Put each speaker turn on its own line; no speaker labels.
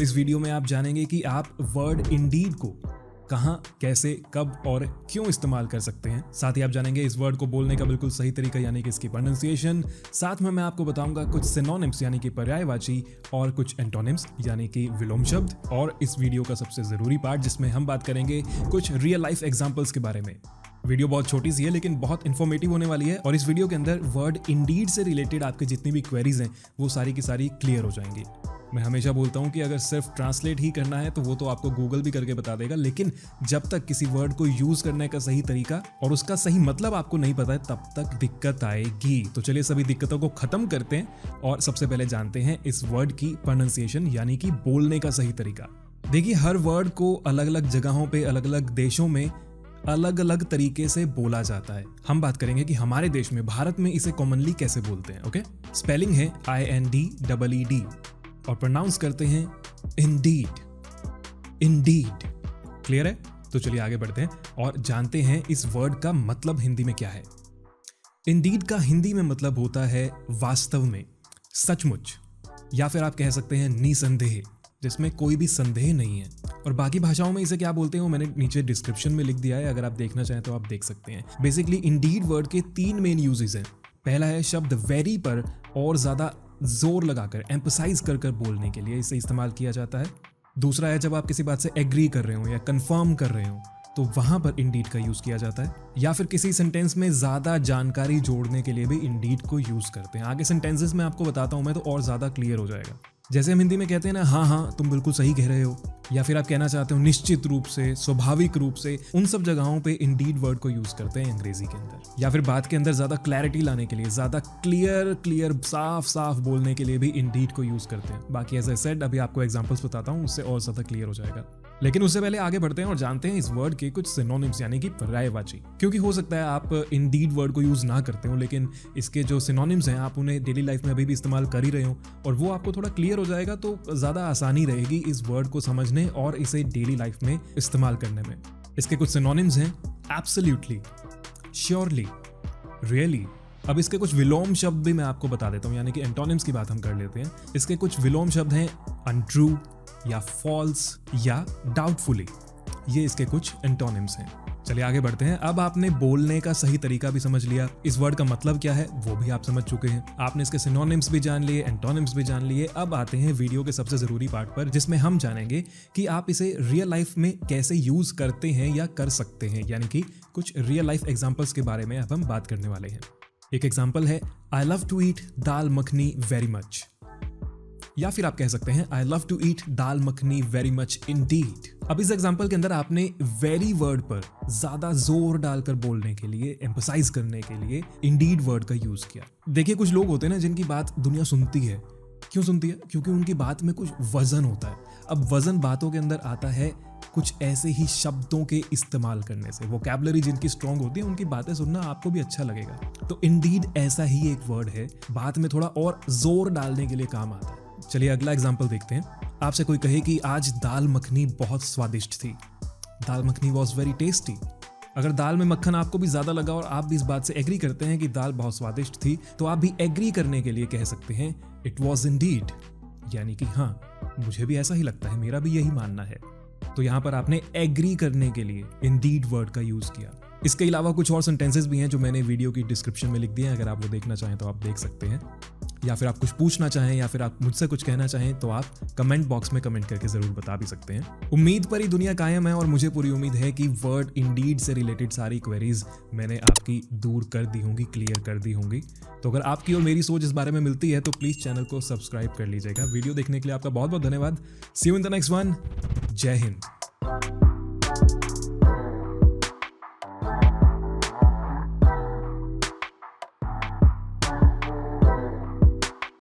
इस वीडियो में आप जानेंगे कि आप वर्ड इंडीड को कहां, कैसे, कब और क्यों इस्तेमाल कर सकते हैं। साथ ही आप जानेंगे इस वर्ड को बोलने का बिल्कुल सही तरीका यानी कि इसकी प्रोनाउंसिएशन। साथ में मैं आपको बताऊंगा कुछ सिनोनिम्स यानी कि पर्यायवाची और कुछ एंटोनिम्स यानी कि विलोम शब्द। और इस वीडियो का सबसे जरूरी पार्ट जिसमें हम बात करेंगे कुछ रियल लाइफ एग्जांपल्स के बारे में। वीडियो बहुत छोटी सी है लेकिन बहुत इन्फॉर्मेटिव होने वाली है और इस वीडियो के अंदर वर्ड इंडीड से रिलेटेड आपके जितनी भी क्वेरीज हैं वो सारी की सारी क्लियर हो जाएंगी। मैं हमेशा बोलता हूं कि अगर सिर्फ ट्रांसलेट ही करना है तो वो तो आपको गूगल भी करके बता देगा, लेकिन जब तक किसी वर्ड को यूज करने का सही तरीका और उसका सही मतलब आपको नहीं पता है तब तक दिक्कत आएगी। तो चलिए सभी दिक्कतों को खत्म करते हैं और सबसे पहले जानते हैं इस वर्ड की प्रोनाउंसिएशन यानी कि बोलने का सही तरीका। देखिए, हर वर्ड को अलग अलग जगहों पे, अलग अलग देशों में अलग अलग तरीके से बोला जाता है। हम बात करेंगे कि हमारे देश में, भारत में इसे कॉमनली कैसे बोलते हैं। ओके, स्पेलिंग है INDEED और प्रोनाउंस करते हैं इंडीड। क्लियर है? तो चलिए आगे बढ़ते हैं और जानते हैं इस वर्ड का मतलब हिंदी में क्या है। इंडीड का हिंदी में मतलब होता है वास्तव में, सचमुच, या फिर आप कह सकते हैं निसंदेह, जिसमें कोई भी संदेह नहीं है। और बाकी भाषाओं में इसे क्या बोलते हैं वो मैंने नीचे डिस्क्रिप्शन में लिख दिया है, अगर आप देखना चाहें तो आप देख सकते हैं। बेसिकली इंडीड वर्ड के 3 मेन यूजेस हैं। पहला है शब्द वेरी पर और ज्यादा जोर लगाकर, एम्फसाइज कर बोलने के लिए इसे इस्तेमाल किया जाता है। दूसरा है जब आप किसी बात से एग्री कर रहे हो या कंफर्म कर रहे हो तो वहां पर इंडीड का यूज किया जाता है। या फिर किसी सेंटेंस में ज्यादा जानकारी जोड़ने के लिए भी इंडीड को यूज करते हैं। आगे सेंटेंसेस में आपको बताता हूं मैं तो और ज्यादा क्लियर हो जाएगा। जैसे हम हिंदी में कहते हैं ना, हाँ तुम बिल्कुल सही कह रहे हो, या फिर आप कहना चाहते हो निश्चित रूप से, स्वाभाविक रूप से, उन सब जगहों पे इंडीड वर्ड को यूज करते हैं अंग्रेजी के अंदर। या फिर बात के अंदर ज्यादा क्लैरिटी लाने के लिए, ज्यादा क्लियर साफ बोलने के लिए भी इंडीड को यूज करते हैं। बाकी एज आई सेड अभी आपको एग्जांपल्स बताता हूँ, उससे और ज्यादा क्लियर हो जाएगा। लेकिन उससे पहले आगे बढ़ते हैं और जानते हैं इस वर्ड के कुछ सिनोनिम्स यानी कि पर्यायवाची। क्योंकि हो सकता है आप इंडीड वर्ड को यूज ना करते हो लेकिन इसके जो सिनोनिम्स हैं आप उन्हें डेली लाइफ में अभी भी इस्तेमाल कर ही रहे हो और वो आपको थोड़ा क्लियर हो जाएगा तो ज्यादा आसानी रहेगी इस वर्ड को समझने और इसे डेली लाइफ में इस्तेमाल करने में। इसके कुछ सिनोनिम्स हैं एब्सोल्युटली, श्योरली, रियली। अब इसके कुछ विलोम शब्द भी मैं आपको बता देता हूँ, यानी कि एंटोनिम्स की बात हम कर लेते हैं। इसके कुछ विलोम शब्द हैं अनट्रू या फॉल्स या डाउटफुली। ये इसके कुछ एंटोनिम्स हैं। चलिए आगे बढ़ते हैं। अब आपने बोलने का सही तरीका भी समझ लिया, इस वर्ड का मतलब क्या है वो भी आप समझ चुके हैं, आपने इसके सिनोनिम्स भी जान लिए, एंटोनिम्स भी जान लिए। अब आते हैं वीडियो के सबसे जरूरी पार्ट पर जिसमें हम जानेंगे कि आप इसे रियल लाइफ में कैसे यूज करते हैं या कर सकते हैं, यानी कि कुछ रियल लाइफ एग्जांपल्स के बारे में अब हम बात करने वाले हैं। एक एग्जांपल है I love to eat dal makhani very much, या फिर आप कह सकते हैं I love to eat dal makhani very much indeed. अब इस एग्जांपल के अंदर आपने वेरी वर्ड पर ज्यादा जोर डालकर बोलने के लिए, एम्फसाइज करने के लिए इंडीड वर्ड का यूज किया। देखिए, कुछ लोग होते हैं ना जिनकी बात दुनिया सुनती है। क्यों सुनती है? क्योंकि उनकी बात में कुछ वजन होता है। अब वजन बातों के अंदर आता है कुछ ऐसे ही शब्दों के इस्तेमाल करने से। वोकैबुलरी जिनकी स्ट्रांग होती है उनकी बातें सुनना आपको भी अच्छा लगेगा। तो इंडीड ऐसा ही एक वर्ड है, बात में थोड़ा और जोर डालने के लिए काम आता है। चलिए अगला एग्जांपल देखते हैं। आपसे कोई कहे कि आज दाल मखनी बहुत स्वादिष्ट थी, दाल मखनी वॉज वेरी टेस्टी। अगर दाल में मक्खन आपको भी ज्यादा लगा और आप भी इस बात से एग्री करते हैं कि दाल बहुत स्वादिष्ट थी तो आप भी एग्री करने के लिए कह सकते हैं इट वॉज इंडीड, यानी कि हाँ मुझे भी ऐसा ही लगता है, मेरा भी यही मानना है। तो यहां पर आपने एग्री करने के लिए इंडीड वर्ड का यूज किया। इसके अलावा कुछ और सेंटेंसेस भी हैं जो मैंने वीडियो की डिस्क्रिप्शन में लिख दिए हैं, अगर आप वो देखना चाहें तो आप देख सकते हैं। या फिर आप कुछ पूछना चाहें या फिर आप मुझसे कुछ कहना चाहें तो आप कमेंट बॉक्स में कमेंट करके जरूर बता भी सकते हैं। उम्मीद पर ही दुनिया कायम है और मुझे पूरी उम्मीद है कि वर्ड इंडीड से रिलेटेड सारी क्वेरीज मैंने आपकी दूर कर दी होंगी, क्लियर कर दी होंगी। तो अगर आपकी और मेरी सोच इस बारे में मिलती है तो प्लीज चैनल को सब्सक्राइब कर लीजिएगा। वीडियो देखने के लिए आपका बहुत बहुत धन्यवाद। See you in the next one. जय हिंद।